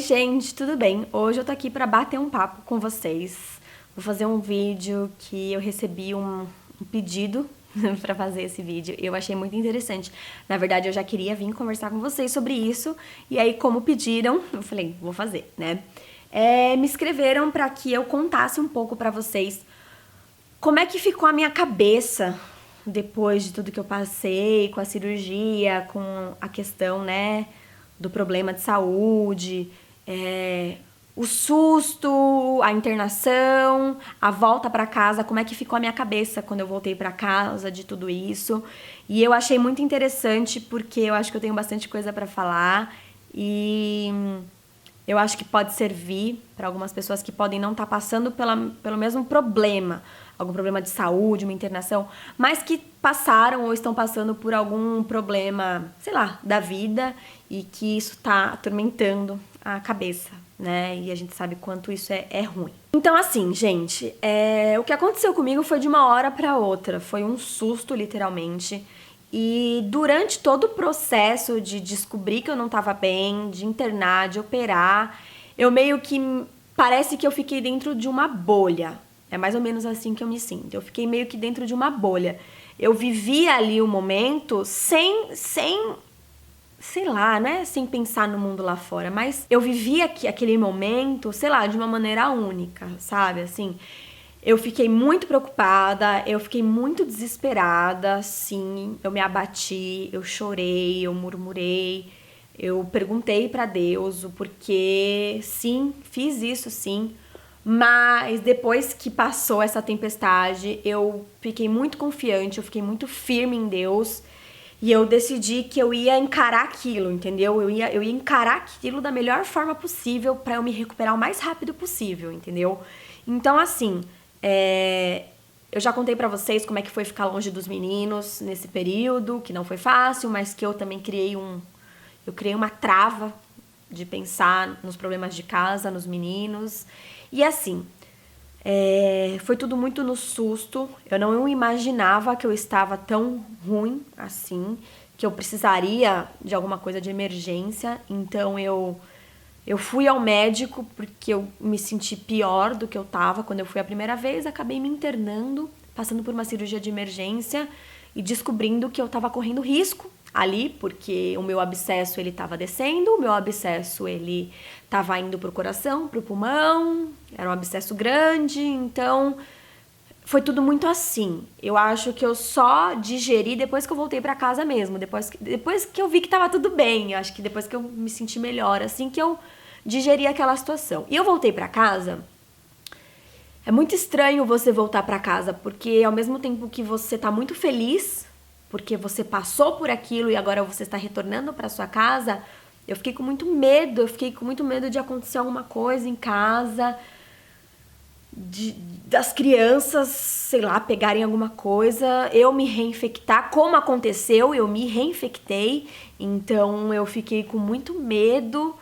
gente, tudo bem? Hoje eu tô aqui pra bater um papo com vocês. Vou fazer um vídeo que eu recebi um pedido pra fazer esse vídeo. Eu achei muito interessante. Na verdade, eu já queria vir conversar com vocês sobre isso. E aí, como pediram, eu falei, vou fazer, né? Me escreveram pra que eu contasse um pouco pra vocês como é que ficou a minha cabeça depois de tudo que eu passei, com a cirurgia, com a questão, né, do problema de saúde, o susto, a internação, a volta pra casa, como é que ficou a minha cabeça quando eu voltei pra casa de tudo isso. E eu achei muito interessante porque eu acho que eu tenho bastante coisa pra falar e eu acho que pode servir para algumas pessoas que podem não estar passando pelo mesmo problema, algum problema de saúde, uma internação, mas que passaram ou estão passando por algum problema, sei lá, da vida e que isso tá atormentando a cabeça, né? E a gente sabe quanto isso é ruim. Então, assim, gente, o que aconteceu comigo foi de uma hora para outra, foi um susto, literalmente. E durante todo o processo de descobrir que eu não tava bem, de internar, de operar, eu meio que parece que eu fiquei dentro de uma bolha. É mais ou menos assim que eu me sinto. Eu fiquei meio que dentro de uma bolha. Eu vivi ali o momento sem, sei lá, não é sem pensar no mundo lá fora, mas eu vivi aquele momento, sei lá, de uma maneira única, sabe? Assim, eu fiquei muito preocupada, eu fiquei muito desesperada, sim, eu me abati, eu chorei, eu murmurei, eu perguntei pra Deus o porquê, sim, fiz isso sim, mas depois que passou essa tempestade, eu fiquei muito confiante, eu fiquei muito firme em Deus e eu decidi que eu ia encarar aquilo, entendeu? Eu ia encarar aquilo da melhor forma possível pra eu me recuperar o mais rápido possível, entendeu? Então, assim, eu já contei pra vocês como é que foi ficar longe dos meninos nesse período, que não foi fácil, mas que eu também criei uma trava de pensar nos problemas de casa, nos meninos. E assim, foi tudo muito no susto. Eu não imaginava que eu estava tão ruim assim, que eu precisaria de alguma coisa de emergência. Então eu fui ao médico porque eu me senti pior do que eu tava quando eu fui a primeira vez. Acabei me internando, passando por uma cirurgia de emergência e descobrindo que eu tava correndo risco ali, porque o meu abscesso ele tava descendo, o meu abscesso ele tava indo pro coração, pro pulmão, era um abscesso grande, então foi tudo muito assim. Eu acho que eu só digeri depois que eu voltei pra casa mesmo, depois que eu vi que tava tudo bem, eu acho que depois que eu me senti melhor, assim que eu digeri aquela situação. E eu voltei pra casa. É muito estranho você voltar pra casa, porque ao mesmo tempo que você tá muito feliz, porque você passou por aquilo e agora você está retornando pra sua casa, eu fiquei com muito medo, de acontecer alguma coisa em casa, das crianças, sei lá, pegarem alguma coisa, eu me reinfectar, como aconteceu, eu me reinfectei, então eu fiquei com muito medo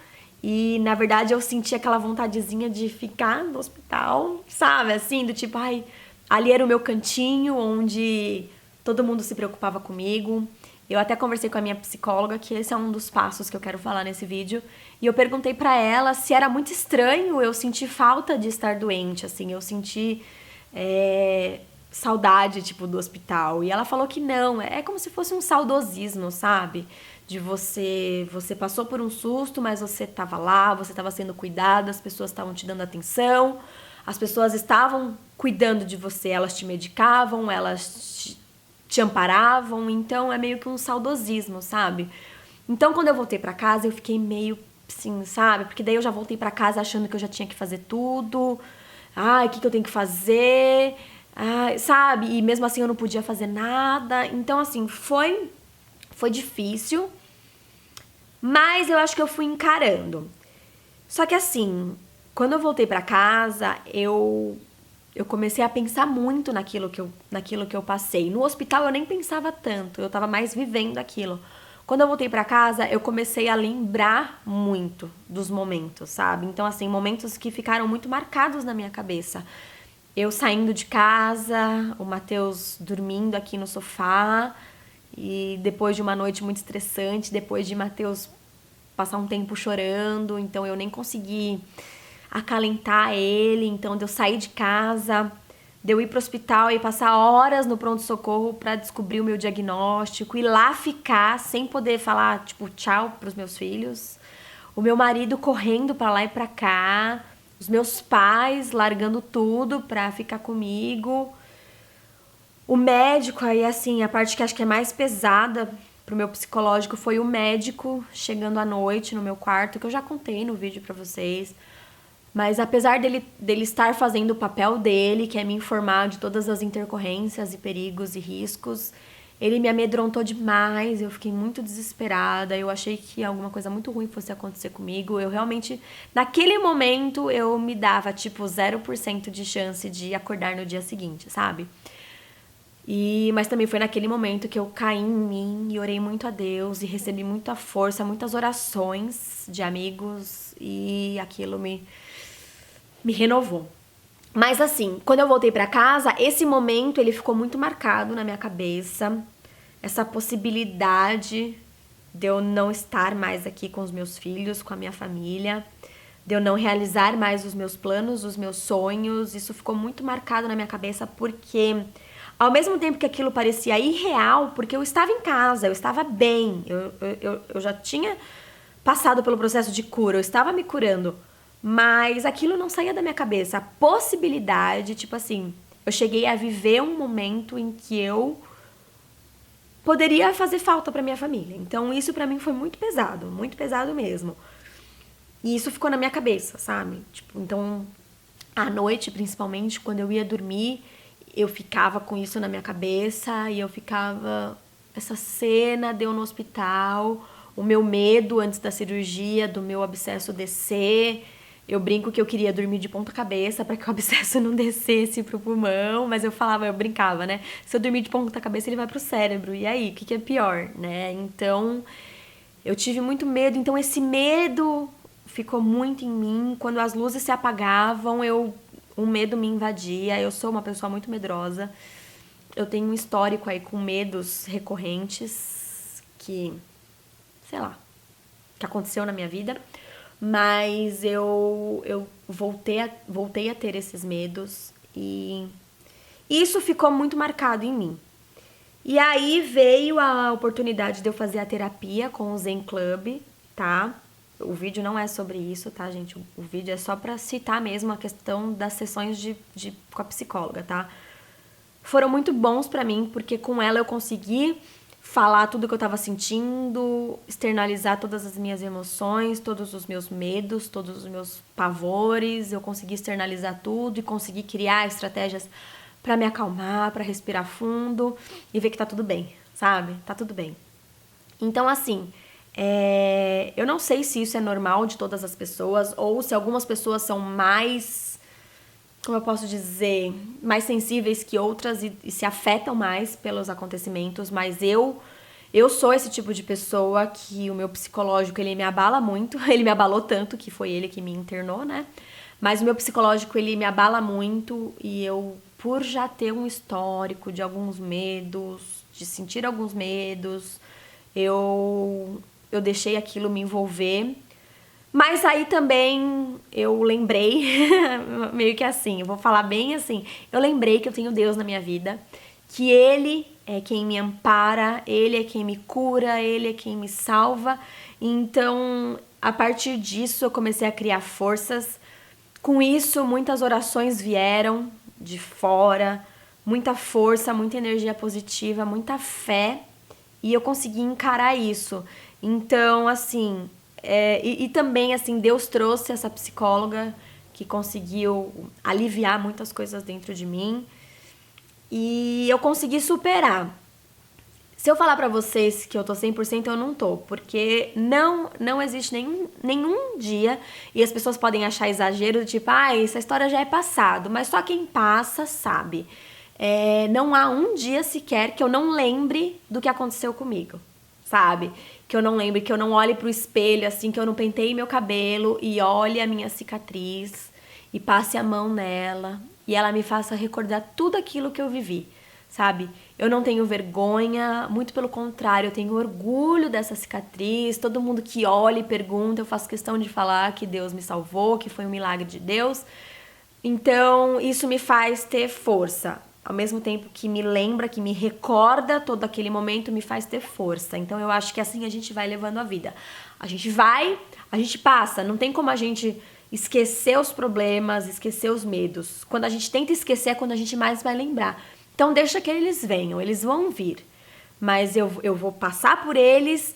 e, na verdade, eu senti aquela vontadezinha de ficar no hospital, sabe, assim, do tipo, ai, ali era o meu cantinho, onde todo mundo se preocupava comigo. Eu até conversei com a minha psicóloga, que esse é um dos passos que eu quero falar nesse vídeo, e eu perguntei pra ela se era muito estranho eu sentir falta de estar doente, assim, eu senti saudade, tipo, do hospital. E ela falou que não, é como se fosse um saudosismo, sabe? De você passou por um susto, mas você tava lá, você tava sendo cuidada, as pessoas estavam te dando atenção, as pessoas estavam cuidando de você, elas te medicavam, elas te amparavam, então é meio que um saudosismo, sabe? Então, quando eu voltei pra casa, eu fiquei meio assim, sabe? Porque daí eu já voltei pra casa achando que eu já tinha que fazer tudo. Ai, o que eu tenho que fazer? Ai, sabe? E mesmo assim eu não podia fazer nada. Então, assim, foi difícil, mas eu acho que eu fui encarando. Só que assim, quando eu voltei pra casa, eu comecei a pensar muito naquilo que eu passei. No hospital eu nem pensava tanto, eu tava mais vivendo aquilo. Quando eu voltei pra casa, eu comecei a lembrar muito dos momentos, sabe? Então, assim, momentos que ficaram muito marcados na minha cabeça. Eu saindo de casa, o Matheus dormindo aqui no sofá, e depois de uma noite muito estressante, depois de Matheus passar um tempo chorando, então eu nem consegui acalentar ele, então de eu sair de casa, de eu ir pro hospital e passar horas no pronto-socorro pra descobrir o meu diagnóstico, e lá ficar sem poder falar, tipo, tchau pros meus filhos. O meu marido correndo pra lá e pra cá, os meus pais largando tudo pra ficar comigo. O médico, aí assim, a parte que acho que é mais pesada pro meu psicológico foi o médico chegando à noite no meu quarto, que eu já contei no vídeo pra vocês. Mas apesar dele estar fazendo o papel dele, que é me informar de todas as intercorrências e perigos e riscos, ele me amedrontou demais, eu fiquei muito desesperada, eu achei que alguma coisa muito ruim fosse acontecer comigo. Eu realmente, naquele momento, eu me dava tipo 0% de chance de acordar no dia seguinte, sabe? Mas também foi naquele momento que eu caí em mim e orei muito a Deus e recebi muita força, muitas orações de amigos, e aquilo me renovou. Mas assim, quando eu voltei pra casa, esse momento ele ficou muito marcado na minha cabeça. Essa possibilidade de eu não estar mais aqui com os meus filhos, com a minha família, de eu não realizar mais os meus planos, os meus sonhos. Isso ficou muito marcado na minha cabeça porque, ao mesmo tempo que aquilo parecia irreal, porque eu estava em casa, eu estava bem, eu já tinha passado pelo processo de cura, eu estava me curando, mas aquilo não saía da minha cabeça. A possibilidade, tipo assim, eu cheguei a viver um momento em que eu poderia fazer falta pra minha família. Então isso pra mim foi muito pesado mesmo. E isso ficou na minha cabeça, sabe? Tipo, então, à noite, principalmente, quando eu ia dormir, eu ficava com isso na minha cabeça e eu ficava... Essa cena deu no hospital, o meu medo antes da cirurgia, do meu abscesso descer. Eu brinco que eu queria dormir de ponta cabeça para que o abscesso não descesse pro pulmão, mas eu brincava, né? Se eu dormir de ponta cabeça, ele vai pro cérebro. E aí, o que é pior, né? Então, eu tive muito medo. Então, esse medo ficou muito em mim. Quando as luzes se apagavam, o medo me invadia. Eu sou uma pessoa muito medrosa. Eu tenho um histórico aí com medos recorrentes que, sei lá, que aconteceu na minha vida. Mas eu voltei a ter esses medos e isso ficou muito marcado em mim. E aí veio a oportunidade de eu fazer a terapia com o Zen Club, tá? O vídeo não é sobre isso, tá, gente? O vídeo é só pra citar mesmo a questão das sessões com a psicóloga, tá? Foram muito bons pra mim, porque com ela eu consegui falar tudo que eu tava sentindo, externalizar todas as minhas emoções, todos os meus medos, todos os meus pavores. Eu consegui externalizar tudo e consegui criar estratégias pra me acalmar, pra respirar fundo e ver que tá tudo bem, sabe? Tá tudo bem. Então, assim, eu não sei se isso é normal de todas as pessoas ou se algumas pessoas são mais, como eu posso dizer, mais sensíveis que outras e se afetam mais pelos acontecimentos, mas eu sou esse tipo de pessoa que o meu psicológico, ele me abala muito. Ele me abalou tanto que foi ele que me internou, né? Mas o meu psicológico, ele me abala muito e eu, por já ter um histórico de alguns medos, de sentir alguns medos, eu deixei aquilo me envolver. Mas aí também eu lembrei, meio que assim, eu vou falar bem assim, eu lembrei que eu tenho Deus na minha vida, que Ele é quem me ampara, Ele é quem me cura, Ele é quem me salva. Então, a partir disso, eu comecei a criar forças. Com isso, muitas orações vieram de fora, muita força, muita energia positiva, muita fé, e eu consegui encarar isso. Então, assim... E também, assim, Deus trouxe essa psicóloga que conseguiu aliviar muitas coisas dentro de mim. E eu consegui superar. Se eu falar pra vocês que eu tô 100%, eu não tô. Porque não existe nenhum dia, e as pessoas podem achar exagero, tipo, essa história já é passado. Mas só quem passa sabe. Não há um dia sequer que eu não lembre do que aconteceu comigo, sabe? Que eu não lembre, que eu não olhe pro espelho, assim, que eu não penteie meu cabelo e olhe a minha cicatriz e passe a mão nela e ela me faça recordar tudo aquilo que eu vivi, sabe? Eu não tenho vergonha, muito pelo contrário, eu tenho orgulho dessa cicatriz. Todo mundo que olha e pergunta, eu faço questão de falar que Deus me salvou, que foi um milagre de Deus. Então, isso me faz ter força. Ao mesmo tempo que me lembra, que me recorda todo aquele momento, me faz ter força. Então, eu acho que assim a gente vai levando a vida. A gente passa. Não tem como a gente esquecer os problemas, esquecer os medos. Quando a gente tenta esquecer é quando a gente mais vai lembrar. Então, deixa que eles venham, eles vão vir. Mas eu vou passar por eles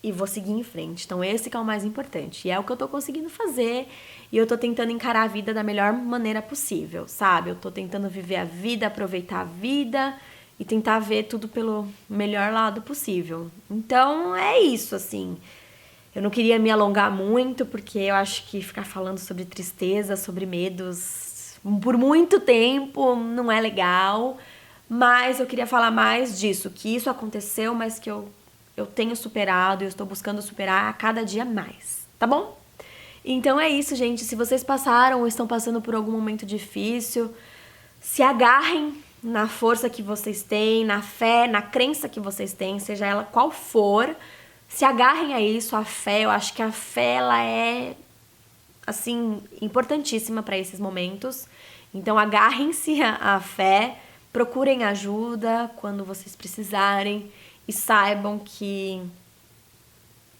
e vou seguir em frente. Então, esse que é o mais importante. E é o que eu tô conseguindo fazer. E eu tô tentando encarar a vida da melhor maneira possível, sabe? Eu tô tentando viver a vida, aproveitar a vida e tentar ver tudo pelo melhor lado possível. Então, é isso, assim. Eu não queria me alongar muito, porque eu acho que ficar falando sobre tristeza, sobre medos, por muito tempo não é legal. Mas eu queria falar mais disso, que isso aconteceu, mas que eu tenho superado, eu estou buscando superar a cada dia mais, tá bom? Então é isso, gente. Se vocês passaram ou estão passando por algum momento difícil, se agarrem na força que vocês têm, na fé, na crença que vocês têm, seja ela qual for. Se agarrem a isso, a fé. Eu acho que a fé, ela é, assim, importantíssima para esses momentos. Então agarrem-se à fé, procurem ajuda quando vocês precisarem e saibam que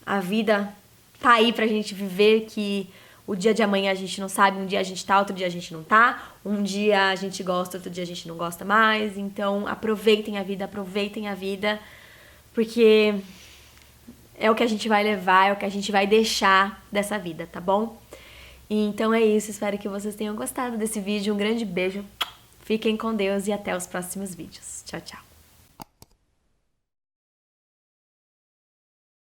a vida tá aí pra gente viver, que o dia de amanhã a gente não sabe, um dia a gente tá, outro dia a gente não tá, um dia a gente gosta, outro dia a gente não gosta mais. Então aproveitem a vida, porque é o que a gente vai levar, é o que a gente vai deixar dessa vida, tá bom? Então é isso, espero que vocês tenham gostado desse vídeo, um grande beijo, fiquem com Deus e até os próximos vídeos. Tchau, tchau.